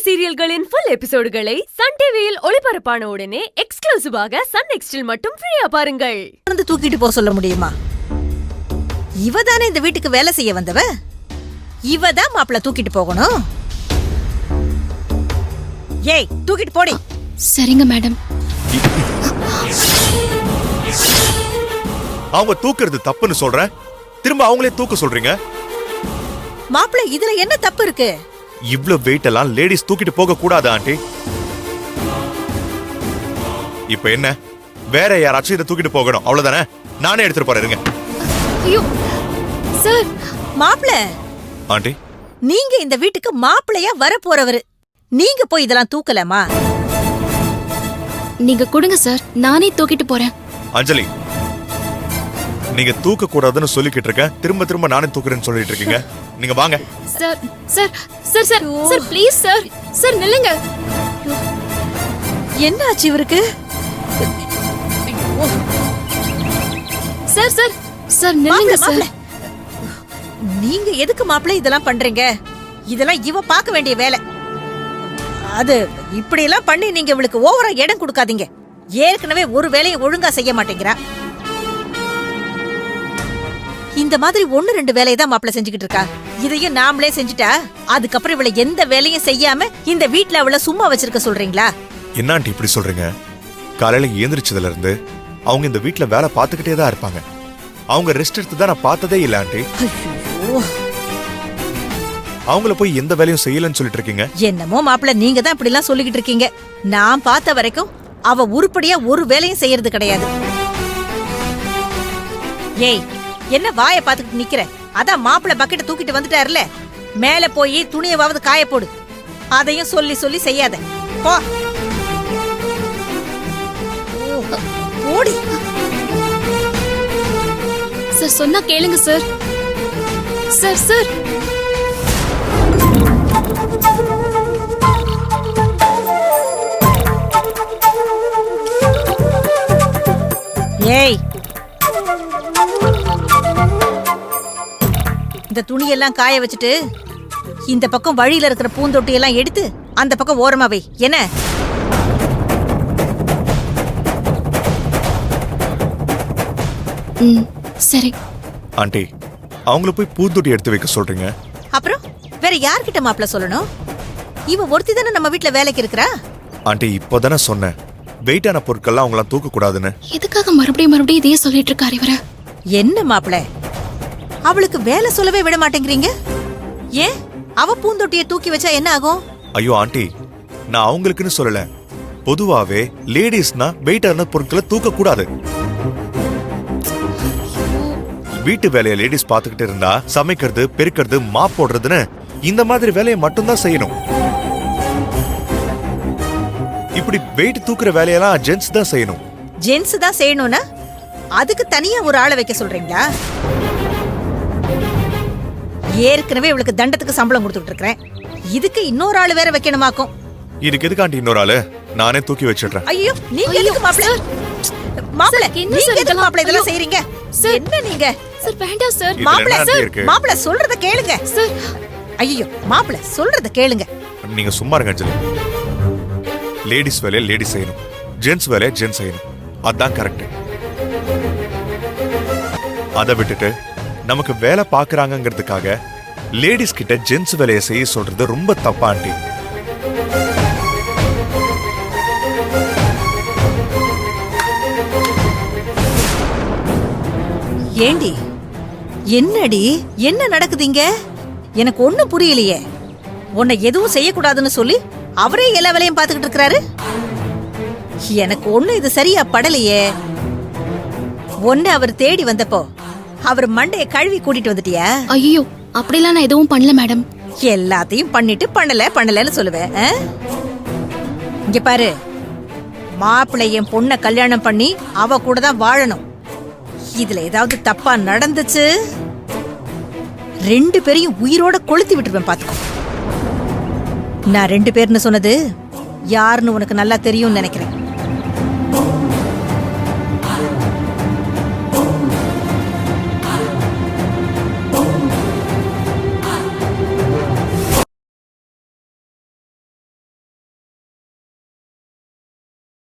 சீரியல்களின் full எபிசோடுகளை Sun டிவியில் ஒளிபரப்பான உடனே எக்ஸ்க்ளூசிவாக சன் நெக்ஸ்டில் மட்டும் ஃப்ரீயா பாருங்கள். தூக்கிட்டு போக சொல்ல முடியுமா? இவ தானே இந்த வீட்டுக்கு வேலை செய்ய வந்தவ. இவ தான் மாப்பிள்ள தூக்கிட்டு போகணும். ஏய், தூக்கிட்டு போடி. சரிங்க மேடம். அவங்க தூக்குறது தப்புன்னு சொல்றேன், திரும்ப அவங்களே தூக்க சொல்றீங்க. மாப்பிள்ள, இதுல என்ன தப்பு இருக்கு? இவ்ளோ வெயிட் எல்லாம் லேடிஸ் தூக்கிட்டு போக கூடாது ஆண்டி. இப்ப என்ன, வேற யாராச்சும் இதை தூக்கிட்டு போகணும், அவ்வளவுதானே? நானே எடுத்துட்டு போறேன். ஐயோ சார். மாப்பிள்ள, ஆண்டி, நீங்க இந்த வீட்டுக்கு மாப்பிள்ளையா வர போறவரு. நீங்க போய் இதெல்லாம் தூக்கலாமா? நீங்க கொடுங்க சார், நானே தூக்கிட்டு போறேன். அஞ்சலி, நீங்க தூக்க கூடாதுன்னு சொல்லிக்கிட்டு இருக்க, திரும்ப திரும்ப நானே தூக்குறேன்னு சொல்லிட்டு இருக்கீங்க. நீங்க வாங்க. Sir sir sir sir sir please sir. Sir நில்லுங்க. என்ன ஆச்சு இவருக்கு? சார் சார் சார் நில்லுங்க சார். நீங்க எதுக்கு மாப்பிள்ள இதெல்லாம் பண்றீங்க? இதெல்லாம் இவ பார்க்க வேண்டிய வேலை. அது இப்படி எல்லாம் பண்ணி நீங்க இவளுக்கு ஓவரா இடம் கொடுக்காதீங்க. ஏற்கனவே ஒரு வேலையை ஒழுங்கா செய்ய மாட்டேங்கிறா. இந்த மாதிரி 1-2 வேலையை தான் மாப்பிள்ள செஞ்சுக்கிட்டு இருக்கா. இதையும் நாமளே செஞ்சுட்டா அதுக்கப்புறம் இவளை எந்த வேலையும் செய்யாம இந்த வீட்டுல அவளை சும்மா வச்சிருக்க சொல்றீங்களா? என்ன ஆண்டி இப்படி சொல்றீங்க? காலையில ஏந்திரிச்சதுல இருந்து அவங்க இந்த வீட்டுல வேலை பார்த்துக்கிட்டே தான் இருப்பாங்க. அவங்க ரெஸ்ட் எடுத்து தான் நான் பார்த்ததே இல்ல ஆண்டி. அவங்கள போய் எந்த வேலையும் செய்யலன்னு சொல்லிட்டு இருக்கீங்க. என்னமோ மாப்பிள்ள, நீங்க தான் இப்படி எல்லாம் சொல்லிக்கிட்டு இருக்கீங்க. நான் பார்த்த வரைக்கும் அவ உருப்படியா ஒரு வேலையும் செய்யறது கிடையாது. ஏய், என்ன வாயை பார்த்துக்கிட்டு நிக்கிற? அதான் மாப்பிள்ள பக்கெட்டை தூக்கிட்டு வந்துட்டாருல, மேல போய் துணியவாவது காய போடு. அதையும் சொல்லி சொல்லி செய்யாத. போ போடி. சார் சொன்னா கேளுங்க சார். சார் சார் ஏய், இந்த துணியெல்லாம் காய வச்சுட்டு இந்த பக்கம் வழியில இருக்கிற பூந்தொட்டி எல்லாம் எடுத்து அந்த பக்கம் ஓரமா வை. என்ன? சரி ஆண்டி, அவங்கள போய் பூந்தொட்டி எடுத்து வைக்க சொல்றீங்க. அப்புறம் வேற யார்கிட்ட மாப்பிள்ள சொல்லணும்? இவ ஒருத்தி தானே நம்ம வீட்டுல வேலைக்கு இருக்கிறா. ஆண்டி, இப்போதானே சொன்னேன் வெயிட்டான பொருட்கள்லாம் அவங்களாம் தூக்க கூடாதுன்னு. எதுக்காக மறுபடியும் இதையே சொல்லிட்டு இருக்காரு இவர? என்ன மாப்பிள்ள, அவளுக்கு வேலை சொல்லவே விட மாட்டேங்கிறீங்க. ஏன், அவ பூந்தொட்டியை தூக்கி வச்சா என்ன ஆகும்? ஐயோ ஆண்டி, நான் அவங்களுக்குன்னு சொல்லல, பொதுவாவே லேடிஸ்னா வெயிட்டான பொருட்களை தூக்க கூடாது. வீட்டு வேலையை லேடிஸ் பாத்துக்கிட்டு இருந்தா சமைக்கிறது, பெருக்கிறது, மாப் போடுறதுன்னு இந்த மாதிரி வேலையை மட்டும்தான் செய்யணும். இப்படி வெயிட் தூக்குற வேலையெல்லாம் ஜென்ஸ் தான் செய்யணும். ஜென்ஸ் தான் செய்யணும்னா அதுக்கு தனியா ஒரு ஆளை வைக்க சொல்றீங்களா? ஏற்கனவே இவளுக்கு தண்டத்துக்கு சம்பளம் கொடுத்துட்டு இருக்கேன், இதுக்கு இன்னொரு ஆளு வேற வைக்கணுமாக்கும். இதுக்கு எதுக்காண்டி இன்னொரு ஆளு? நானே தூக்கி வச்சிடுறேன். ஐயோ, நீங்க எதுக்கு மாப்பிள்ள? மாப்பிள்ள, நீங்க எதுக்கு மாப்பிள்ள இதெல்லாம் செய்றீங்க? என்ன நீங்க? சார் வேண்டாம் சார். மாப்பிள்ள சார், மாப்பிள்ள சொல்றத கேளுங்க சார். ஐயோ, மாப்பிள்ள சொல்றத கேளுங்க. நீங்க சும்மா இருங்க அஞ்சலி. லேடிஸ் வேலையை லேடிஸ் செய்யணும், ஜென்ஸ் வேலையை ஜென்ஸ் செய்யணும், அதான் கரெக்ட். அதை விட்டுட்டு நமக்கு வேலை பாக்குறாங்கிறதுக்காக லேடிஸ் கிட்ட ஜென்ஸ் வேலையை செய்ய சொல்றது ரொம்ப தப்பா ஆண்டி. ஏண்டி, என்னடி, என்ன நடக்குதுங்க? எனக்கு ஒண்ணும் புரியலையே. உன்னை எதுவும் செய்யக்கூடாதுன்னு சொல்லி அவரே எல்லா வேலையும் பாத்துக்கிட்டு இருக்கிறாரு. எனக்கு ஒண்ணு இது சரியா படலையே. ஒன்னு அவர் தேடி வந்தப்போ அவர் மண்டைய கழுவி கூட்டிட்டு வந்துட்டியா? ஐயோ, அப்படிலாம் நான் எதுவும் பண்ணல மேடம். எல்லாத்தையும் பண்ணிட்டு பண்ணலன்னு சொல்லுவேன். இங்க பாரு, மாப்பிள்ளை என் பொண்ண கல்யாணம் பண்ணி அவ கூட தான் வாழணும். இதுல ஏதாவது தப்பா நடந்துச்சு, 2 பேரையும் உயிரோட கொளுத்தி விட்டுருவேன் பாத்துக்கோ. நான் 2 பேர்னு சொன்னது யாருன்னு உனக்கு நல்லா தெரியும்னு நினைக்கிறேன்.